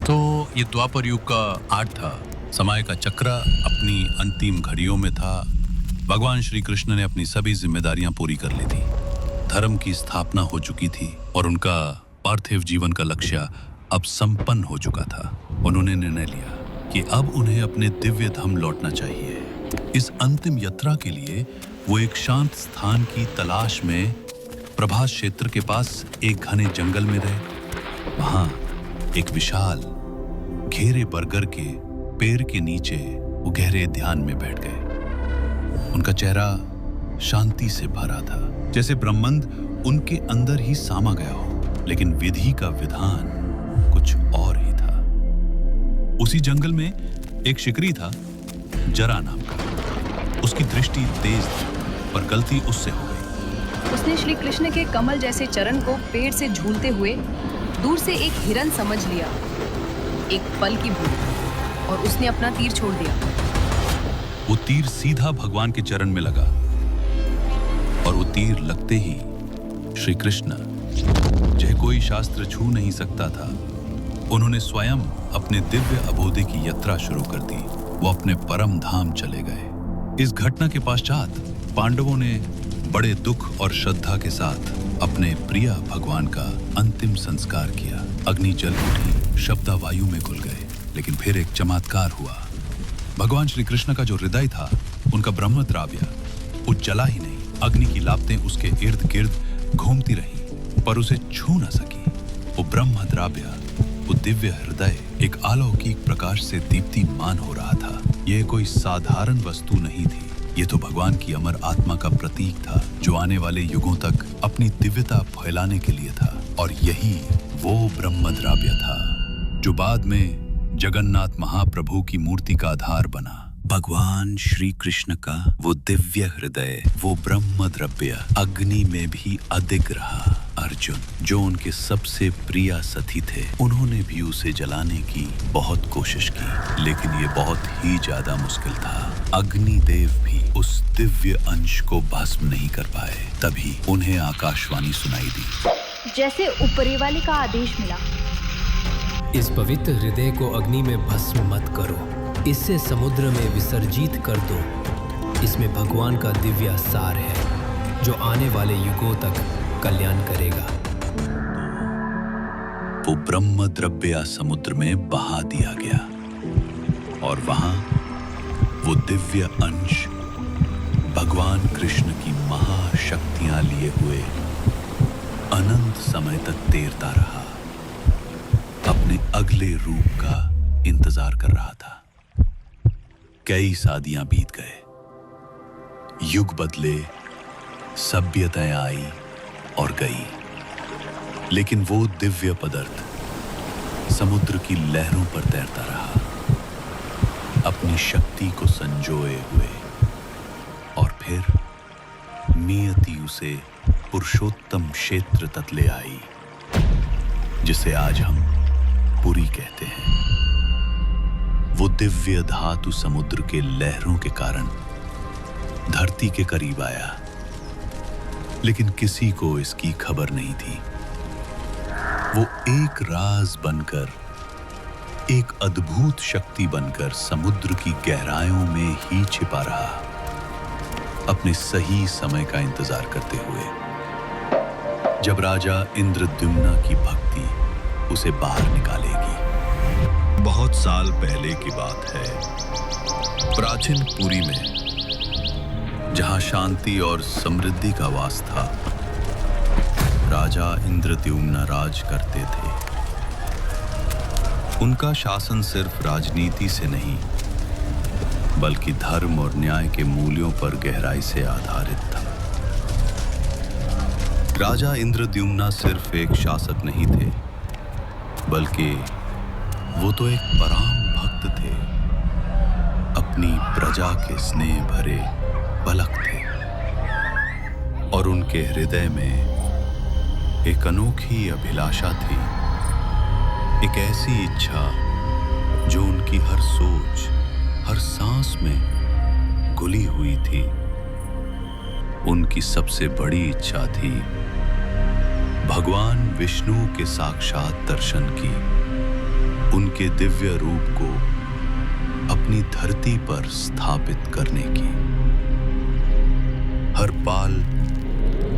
तो ये द्वापर युग का आठ था। समय का चक्र अपनी अंतिम घड़ियों में था। भगवान श्री कृष्ण ने अपनी सभी जिम्मेदारियां पूरी कर ली थी। धर्म की स्थापना हो चुकी थी और उनका पार्थिव जीवन का लक्ष्य अब संपन्न हो चुका था। उन्होंने निर्णय लिया कि अब उन्हें अपने दिव्य धाम लौटना चाहिए। इस अंतिम यात्रा के लिए वो एक शांत स्थान की तलाश में प्रभास क्षेत्र के पास एक घने जंगल में रहे। वहां एक विशाल घेरे बरगद के पेड़ के नीचे वो गहरे ध्यान में बैठ गए। उनका चेहरा शांति से भरा था, जैसे ब्रह्मांड उनके अंदर ही सामा गया हो। लेकिन विधि का विधान कुछ और ही था। उसी जंगल में एक शिकारी था, जरा नाम का। उसकी दृष्टि तेज थी, पर गलती उससे हो गई। उसने श्री कृष्ण के कमल जैसे चरण को पेड़ से झूलते हुए दूर से एक हिरन समझ लिया, एक पल की भूल, और उसने अपना तीर छोड़ दिया। वो तीर सीधा भगवान के चरण में लगा और वो तीर लगते ही श्री कृष्ण, जिन्हें कोई शास्त्र छू नहीं सकता था, उन्होंने स्वयं अपने दिव्य अबोधे की यात्रा शुरू कर दी। वो अपने परम धाम चले गए। इस घटना के पश्चात पांडवों ने बड़े दुख और श्रद्धा के साथ अपने प्रिय भगवान का अंतिम संस्कार किया। अग्नि जल उठी, शब्द वायु में घुल गए। लेकिन फिर एक चमत्कार हुआ। भगवान श्री कृष्ण का जो हृदय था, उनका ब्रह्म द्राव्य, वो जला ही नहीं। अग्नि की लापतें उसके इर्द गिर्द घूमती रहीं, पर उसे छू न सकी। वो ब्रह्म द्राव्य, वो दिव्य हृदय एक अलौकिक प्रकाश से दीप्तिमान हो रहा था। यह कोई साधारण वस्तु नहीं थी। ये तो भगवान की अमर आत्मा का प्रतीक था, जो आने वाले युगों तक अपनी दिव्यता फैलाने के लिए था। और यही वो ब्रह्म द्राव्य था जो बाद में जगन्नाथ महाप्रभु की मूर्ति का आधार बना। भगवान श्री कृष्ण का वो दिव्य हृदय, वो ब्रह्म द्रव्य अग्नि में भी अधिक रहा। अर्जुन, जो उनके सबसे प्रिय सखी थे, उन्होंने भी उसे जलाने की बहुत कोशिश की, लेकिन ये बहुत ही ज्यादा मुश्किल था। अग्निदेव भी उस दिव्य अंश को भस्म नहीं कर पाए। तभी उन्हें आकाशवाणी सुनाई दी। जैसे ऊपरी वाले का आदेश मिला, इस पवित्र हृदय को अग्नि में भस्म मत करो, इसे समुद्र में विसर्जित कर दो। इसमें भगवान का दिव्य सार है, जो आने वाले युगों तक कल्याण करेगा। वो ब्रह्म द्रव्य समुद्र में बहा दिया गया और वहां वो दिव्य अंश भगवान कृष्ण की महाशक्तियां लिए हुए अनंत समय तक तैरता रहा, अपने अगले रूप का इंतजार कर रहा था। कई सदियां बीत गए, युग बदले, सभ्यताएं आई और गई, लेकिन वो दिव्य पदार्थ समुद्र की लहरों पर तैरता रहा, अपनी शक्ति को संजोए हुए। और फिर नियति उसे पुरुषोत्तम क्षेत्र तक ले आई, जिसे आज हम पुरी कहते हैं। वो दिव्य धातु समुद्र के लहरों के कारण धरती के करीब आया, लेकिन किसी को इसकी खबर नहीं थी। वो एक राज बनकर, एक अद्भुत शक्ति बनकर समुद्र की गहराइयों में ही छिपा रहा, अपने सही समय का इंतजार करते हुए, जब राजा इंद्रद्युम्न की भक्ति उसे बाहर निकालेगी। बहुत साल पहले की बात है, प्राचीन पुरी में, जहां शांति और समृद्धि का वास था, राजा इंद्रद्युम्न राज करते थे। उनका शासन सिर्फ राजनीति से नहीं, बल्कि धर्म और न्याय के मूल्यों पर गहराई से आधारित था। राजा इंद्रद्युम्न सिर्फ एक शासक नहीं थे, बल्कि वो तो एक परम भक्त थे। अपनी प्रजा के स्नेह भरे पलक थे, और उनके हृदय में एक अनोखी अभिलाषा थी, एक ऐसी इच्छा जो उनकी हर सोच, हर सांस में घुली हुई थी। उनकी सबसे बड़ी इच्छा थी भगवान विष्णु के साक्षात दर्शन की। उनके दिव्य रूप को अपनी धरती पर स्थापित करने की। हर पाल,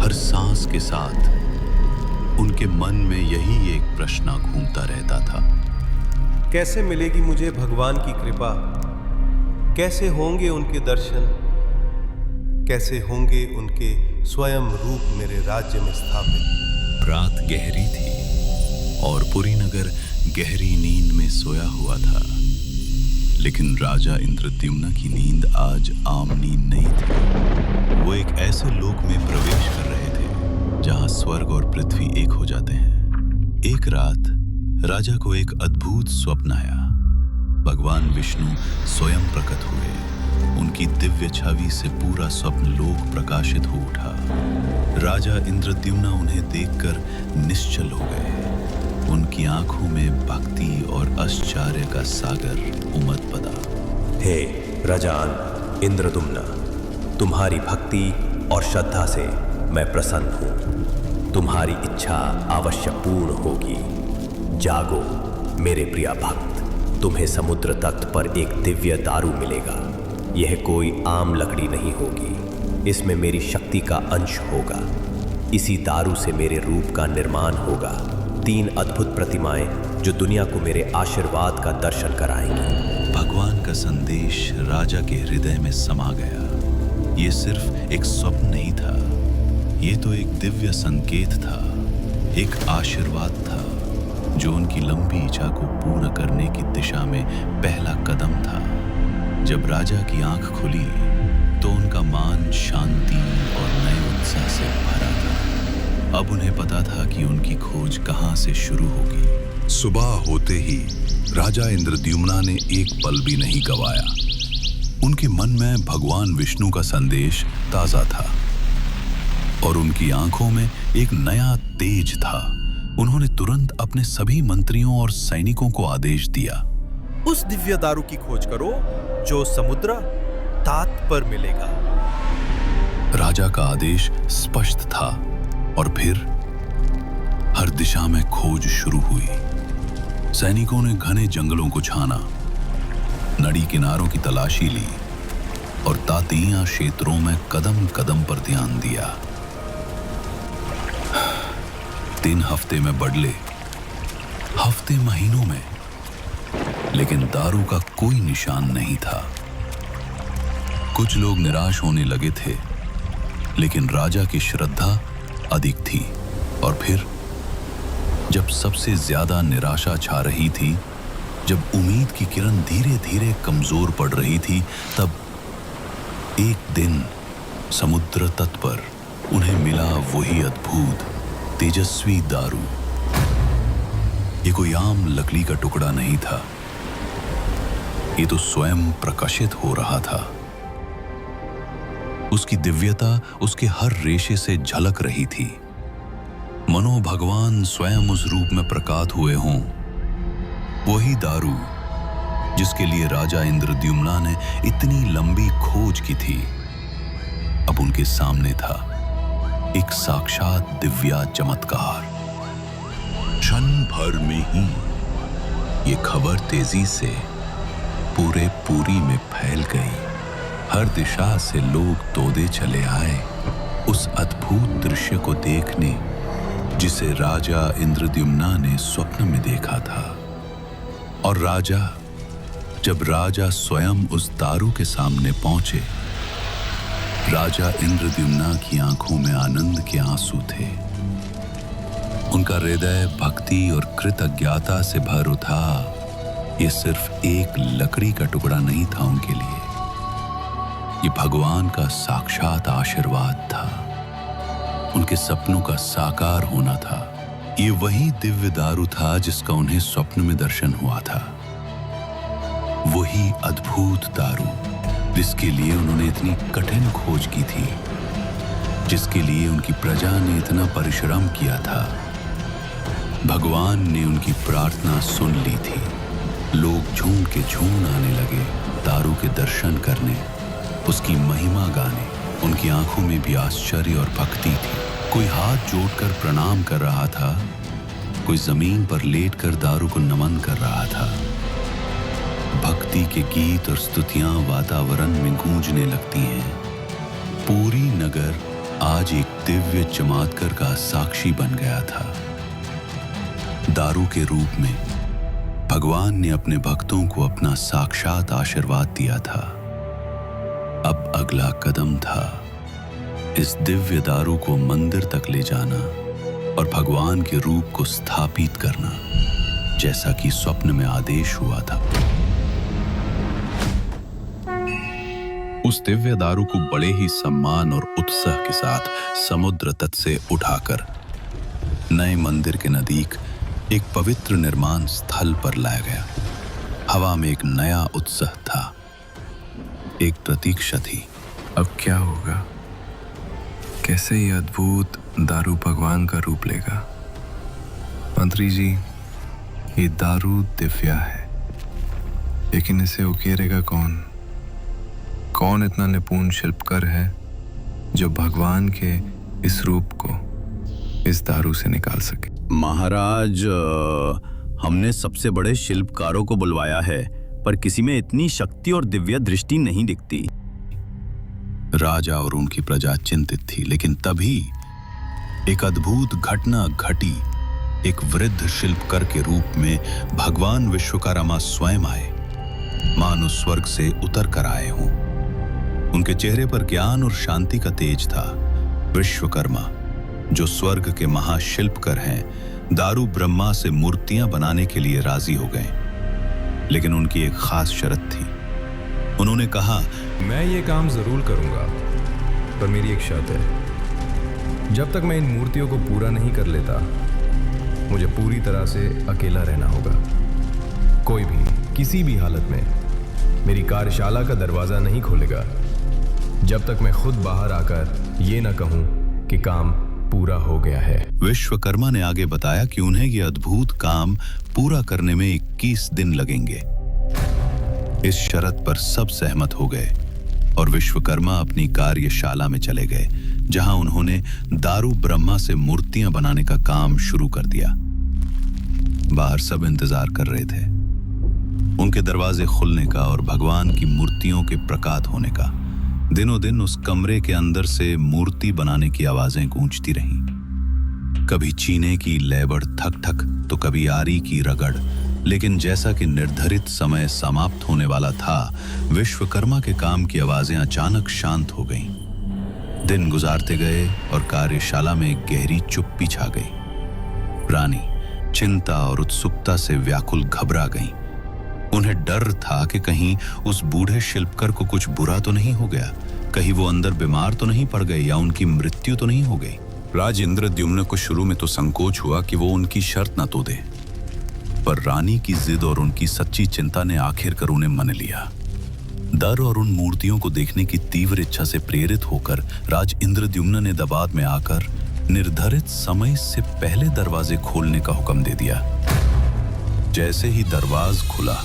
हर सांस के साथ उनके मन में यही एक प्रश्न घूमता रहता था। कैसे मिलेगी मुझे भगवान की कृपा? कैसे होंगे उनके दर्शन? कैसे होंगे उनके स्वयं रूप मेरे राज्य में स्थापित? रात गहरी थी और पुरी नगर गहरी नींद में सोया हुआ था, लेकिन राजा इंद्रद्युम्न की नींद आज आम नींद नहीं थी। वो एक ऐसे लोक में प्रवेश कर रहे थे जहां स्वर्ग और पृथ्वी एक हो जाते हैं। एक रात राजा को एक अद्भुत स्वप्न आया। भगवान विष्णु स्वयं प्रकट हुए। उनकी दिव्य छवि से पूरा स्वप्न लोक प्रकाशित हो उठा। राजा इंद्रद्युम्न उन्हें देखकर निश्चल हो गए। उनकी आंखों में भक्ति और आश्चर्य का सागर उमड़ पड़ा। हे राजान इंद्रद्युम्न, तुम्हारी भक्ति और श्रद्धा से मैं प्रसन्न हूँ। तुम्हारी इच्छा अवश्य पूर्ण होगी। जागो मेरे प्रिय भक्त, तुम्हें समुद्र तट पर एक दिव्य दारू मिलेगा। यह कोई आम लकड़ी नहीं होगी, इसमें मेरी शक्ति का अंश होगा। इसी दारू से मेरे रूप का निर्माण होगा। 3 अद्भुत प्रतिमाएं जो दुनिया को मेरे आशीर्वाद का दर्शन कराएंगी। भगवान का संदेश राजा के हृदय में समा गया। ये सिर्फ एक स्वप्न नहीं था, ये तो एक दिव्य संकेत था, एक आशीर्वाद था जो उनकी लंबी इच्छा को पूर्ण करने की दिशा में पहला कदम था। जब राजा की आंख खुली तो उनका मान शांति और नए उत्साह से भरा था। अब उन्हें पता था कि उनकी खोज कहां से शुरू होगी। सुबह होते ही राजा इंद्रद्युम्न ने एक पल भी नहीं गवाया। उनके मन में भगवान विष्णु का संदेश ताजा था और उनकी आंखों में एक नया तेज था। उन्होंने तुरंत अपने सभी मंत्रियों और सैनिकों को आदेश दिया, उस दिव्य दारू की खोज करो जो समुद्र तट पर मिलेगा। राजा का आदेश स्पष्ट था और फिर हर दिशा में खोज शुरू हुई। सैनिकों ने घने जंगलों को छाना, नदी किनारों की तलाशी ली और तातीया क्षेत्रों में कदम कदम पर ध्यान दिया। 3 हफ्ते में बदले, हफ्ते महीनों में, लेकिन दारू का कोई निशान नहीं था। कुछ लोग निराश होने लगे थे, लेकिन राजा की श्रद्धा अधिक थी। और फिर जब सबसे ज्यादा निराशा छा रही थी, जब उम्मीद की किरण धीरे धीरे कमजोर पड़ रही थी, तब एक दिन समुद्र तट पर उन्हें मिला वही अद्भुत तेजस्वी दारू। ये कोई आम लकड़ी का टुकड़ा नहीं था, ये तो स्वयं प्रकाशित हो रहा था। उसकी दिव्यता उसके हर रेशे से झलक रही थी, मनो भगवान स्वयं उस रूप में प्रकट हुए हों। वही दारू जिसके लिए राजा इंद्रद्युम्न ने इतनी लंबी खोज की थी, अब उनके सामने था, एक साक्षात दिव्या चमत्कार। क्षण भर में ही ये खबर तेजी से पूरे पुरी में फैल गई। हर दिशा से लोग दौड़े चले आए उस अद्भुत दृश्य को देखने जिसे राजा इंद्रद्युम्न ने स्वप्न में देखा था। और जब राजा स्वयं उस दारू के सामने पहुंचे, राजा इंद्रद्युम्न की आंखों में आनंद के आंसू थे। उनका हृदय भक्ति और कृतज्ञता से भर उठा। ये सिर्फ एक लकड़ी का टुकड़ा नहीं था उनके लिए, ये भगवान का साक्षात आशीर्वाद था, उनके सपनों का साकार होना था। ये वही दिव्य दारू था जिसका उन्हें स्वप्न में दर्शन हुआ था, वही अद्भुत दारू जिसके लिए उन्होंने इतनी कठिन खोज की थी, जिसके लिए उनकी प्रजा ने इतना परिश्रम किया था। भगवान ने उनकी प्रार्थना सुन ली थी। लोग झूम के झूम आने लगे दारू के दर्शन करने, उसकी महिमा गाने। उनकी आंखों में भी आश्चर्य और भक्ति थी। कोई हाथ जोड़कर प्रणाम कर रहा था, कोई जमीन पर लेटकर दारू को नमन कर रहा था। भक्ति के गीत और स्तुतियां वातावरण में गूंजने लगती हैं। पूरी नगर आज एक दिव्य चमत्कार का साक्षी बन गया था। दारू के रूप में भगवान ने अपने भक्तों को अपना साक्षात आशीर्वाद दिया था। अब अगला कदम था इस दिव्य दारू को मंदिर तक ले जाना और भगवान के रूप को स्थापित करना, जैसा कि स्वप्न में आदेश हुआ था। उस दिव्य दारू को बड़े ही सम्मान और उत्साह के साथ समुद्र तट से उठाकर नए मंदिर के नजदीक एक पवित्र निर्माण स्थल पर लाया गया। हवा में एक नया उत्साह था, एक प्रतीक्षा थी। अब क्या होगा? कैसे ये अद्भुत दारू भगवान का रूप लेगा? मंत्री जी, ये दारू दिव्या है, लेकिन इसे उकेरेगा कौन? कौन इतना निपुण शिल्पकार है जो भगवान के इस रूप को इस दारू से निकाल सके? महाराज, हमने सबसे बड़े शिल्पकारों को बुलवाया है, पर किसी में इतनी शक्ति और दिव्य दृष्टि नहीं दिखती। राजा और उनकी प्रजा चिंतित थी, लेकिन तभी एक अद्भुत घटना घटी। एक वृद्ध शिल्पकार के रूप में भगवान विश्वकर्मा स्वयं आए, मानो स्वर्ग से उतर कर आए हों। उनके चेहरे पर ज्ञान और शांति का तेज था। विश्वकर्मा, जो स्वर्ग के महाशिल्पकार हैं, दारू ब्रह्मा से मूर्तियां बनाने के लिए राजी हो गए, लेकिन उनकी एक खास शर्त थी। उन्होंने कहा, मैं ये काम जरूर करूंगा, पर मेरी एक शर्त है। जब तक मैं इन मूर्तियों को पूरा नहीं कर लेता, मुझे पूरी तरह से अकेला रहना होगा। कोई भी किसी भी हालत में मेरी कार्यशाला का दरवाजा नहीं खोलेगा जब तक मैं खुद बाहर आकर ये ना कहूं कि काम पूरा हो गया है। विश्वकर्मा ने आगे बताया कि उन्हें यह अद्भुत काम पूरा करने में 21 दिन लगेंगे। इस शर्त पर सब सहमत हो गए और विश्वकर्मा अपनी कार्यशाला में चले गए, जहां उन्होंने दारू ब्रह्मा से मूर्तियां बनाने का काम शुरू कर दिया। बाहर सब इंतजार कर रहे थे उनके दरवाजे खुलने का और भगवान की मूर्तियों के प्रकट होने का। दिनों दिन उस कमरे के अंदर से मूर्ति बनाने की आवाजें गूंजती रहीं। कभी चीने की लेबड़ ठक ठक, तो कभी आरी की रगड़। लेकिन जैसा कि निर्धारित समय समाप्त होने वाला था, विश्वकर्मा के काम की आवाजें अचानक शांत हो गईं। दिन गुजारते गए और कार्यशाला में गहरी चुप्पी छा गई। रानी चिंता और उत्सुकता से व्याकुल घबरा गईं। उन्हें डर था कि कहीं उस बूढ़े शिल्पकार को कुछ बुरा तो नहीं हो गया, कहीं वो अंदर बीमार तो नहीं पड़ गए या उनकी मृत्यु तो नहीं हो गई। राज इंद्रद्युम्न को शुरू में तो संकोच हुआ कि वो उनकी शर्त न तो दे, पर रानी की जिद और उनकी सच्ची चिंता ने आखिरकार उन्हें मान लिया। डर और उन मूर्तियों को देखने की तीव्र इच्छा से प्रेरित होकर राज इंद्रद्युम्न ने दबाव में आकर निर्धारित समय से पहले दरवाजे खोलने का हुक्म दे दिया। जैसे ही दरवाजा खुला,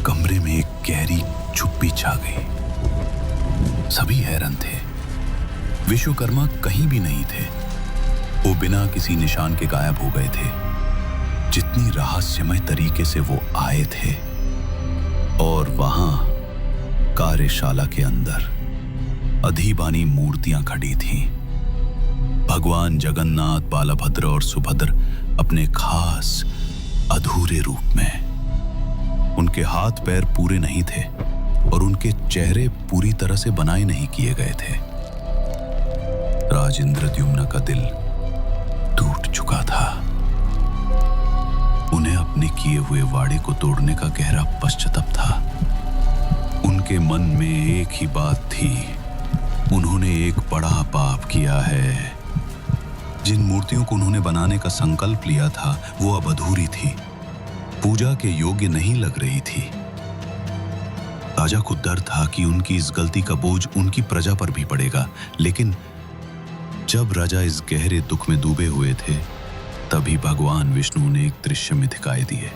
कमरे में एक गहरी चुप्पी छा गई। सभी हैरान थे। विश्वकर्मा कहीं भी नहीं थे। वो बिना किसी निशान के गायब हो गए थे। जितनी रहस्यमय तरीके से वो आए थे, और वहां कार्यशाला के अंदर अधिबानी मूर्तियां खड़ी थीं। भगवान जगन्नाथ, बालभद्र और सुभद्र अपने खास अधूरे रूप में। उनके हाथ पैर पूरे नहीं थे और उनके चेहरे पूरी तरह से बनाए नहीं किए गए थे। राज इंद्रद्युम्न का दिल टूट चुका था। उन्हें अपने किए हुए वादे को तोड़ने का गहरा पश्चाताप था। उनके मन में एक ही बात थी, उन्होंने एक बड़ा पाप किया है। जिन मूर्तियों को उन्होंने बनाने का संकल्प लिया था, वो अब अधूरी थी, पूजा के योग्य नहीं लग रही थी। राजा को डर था कि उनकी इस गलती का बोझ उनकी प्रजा पर भी पड़ेगा। लेकिन जब राजा इस गहरे दुख में डूबे हुए थे, तभी भगवान विष्णु ने एक दृश्य में दिखाई दिए।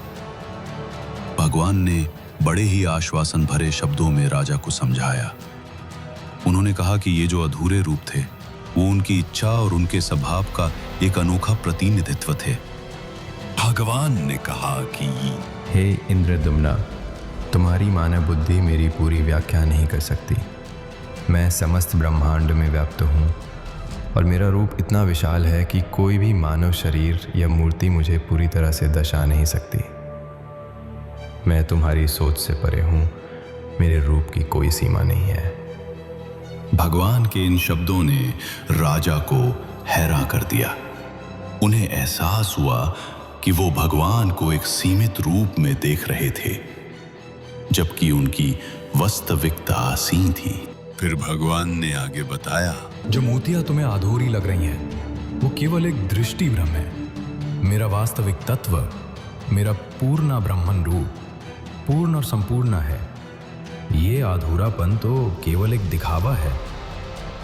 भगवान ने बड़े ही आश्वासन भरे शब्दों में राजा को समझाया। उन्होंने कहा कि ये जो अधूरे रूप थे, वो उनकी इच्छा और उनके स्वभाव का एक अनोखा प्रतिनिधित्व थे। भगवान ने कहा कि हे इंद्रदुम्ना, तुम्हारी मानव बुद्धि मेरी पूरी व्याख्या नहीं कर सकती। मैं समस्त ब्रह्मांड में व्याप्त हूँ और मेरा रूप इतना विशाल है कि कोई भी मानव शरीर या मूर्ति मुझे पूरी तरह से दर्शा नहीं सकती। मैं तुम्हारी सोच से परे हूँ, मेरे रूप की कोई सीमा नहीं है। भगवान के इन शब्दों ने राजा को हैरान कर दिया। उन्हें एहसास हुआ कि वो भगवान को एक सीमित रूप में देख रहे थे, जबकि उनकी वास्तविकता असीम थी। फिर भगवान ने आगे बताया, जो मूर्तियां तुम्हें अधूरी लग रही हैं, वो केवल एक दृष्टि भ्रम है। मेरा वास्तविक तत्व, मेरा पूर्ण ब्रह्मन रूप पूर्ण और संपूर्ण है। ये अधूरापन तो केवल एक दिखावा है,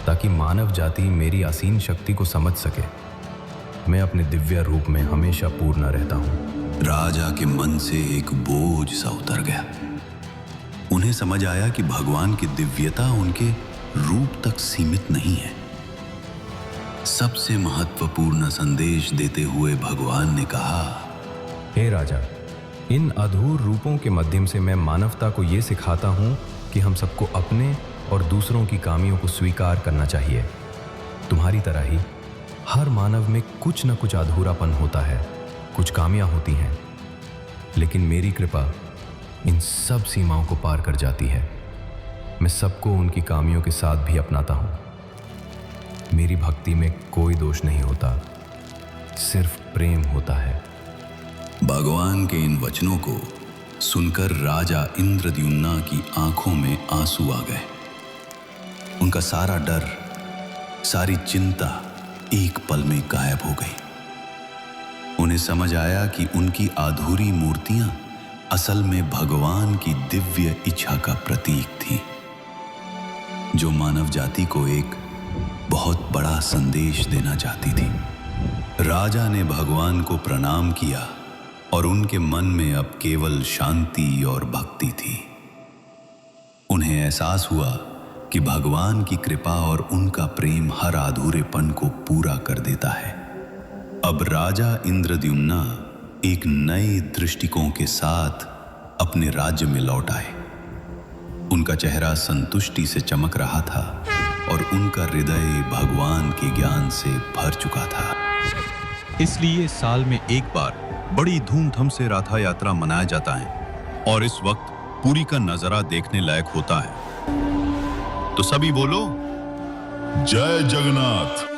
ताकि मानव जाति मेरी असीम शक्ति को समझ सके। मैं अपने दिव्य रूप में हमेशा पूर्ण रहता हूँ। राजा के मन से एक बोझ सा उतर गया। उन्हें समझ आया कि भगवान की दिव्यता उनके रूप तक सीमित नहीं है। सबसे महत्वपूर्ण संदेश देते हुए भगवान ने कहा, हे राजा, इन अधूर रूपों के माध्यम से मैं मानवता को ये सिखाता हूँ कि हम सबको अपने और दूसरों की खामियों को स्वीकार करना चाहिए। तुम्हारी तरह ही हर मानव में कुछ न कुछ अधूरापन होता है, कुछ खामियां होती हैं, लेकिन मेरी कृपा इन सब सीमाओं को पार कर जाती है। मैं सबको उनकी खामियों के साथ भी अपनाता हूँ। मेरी भक्ति में कोई दोष नहीं होता, सिर्फ प्रेम होता है। भगवान के इन वचनों को सुनकर राजा इंद्रद्युम्ना की आंखों में आंसू आ गए। उनका सारा डर, सारी चिंता एक पल में गायब हो गई। उन्हें समझ आया कि उनकी अधूरी मूर्तियां असल में भगवान की दिव्य इच्छा का प्रतीक थी, जो मानव जाति को एक बहुत बड़ा संदेश देना चाहती थी। राजा ने भगवान को प्रणाम किया और उनके मन में अब केवल शांति और भक्ति थी। उन्हें एहसास हुआ कि भगवान की कृपा और उनका प्रेम हर अधूरेपन को पूरा कर देता है। अब राजा इंद्रद्युम्ना एक नए दृष्टिकोण के साथ अपने राज्य में लौट आए। उनका चेहरा संतुष्टि से चमक रहा था और उनका हृदय भगवान के ज्ञान से भर चुका था। इसलिए साल में एक बार बड़ी धूमधाम से रथ यात्रा मनाया जाता है और इस वक्त पुरी का नजारा देखने लायक होता है। तो सभी बोलो, जय जगन्नाथ।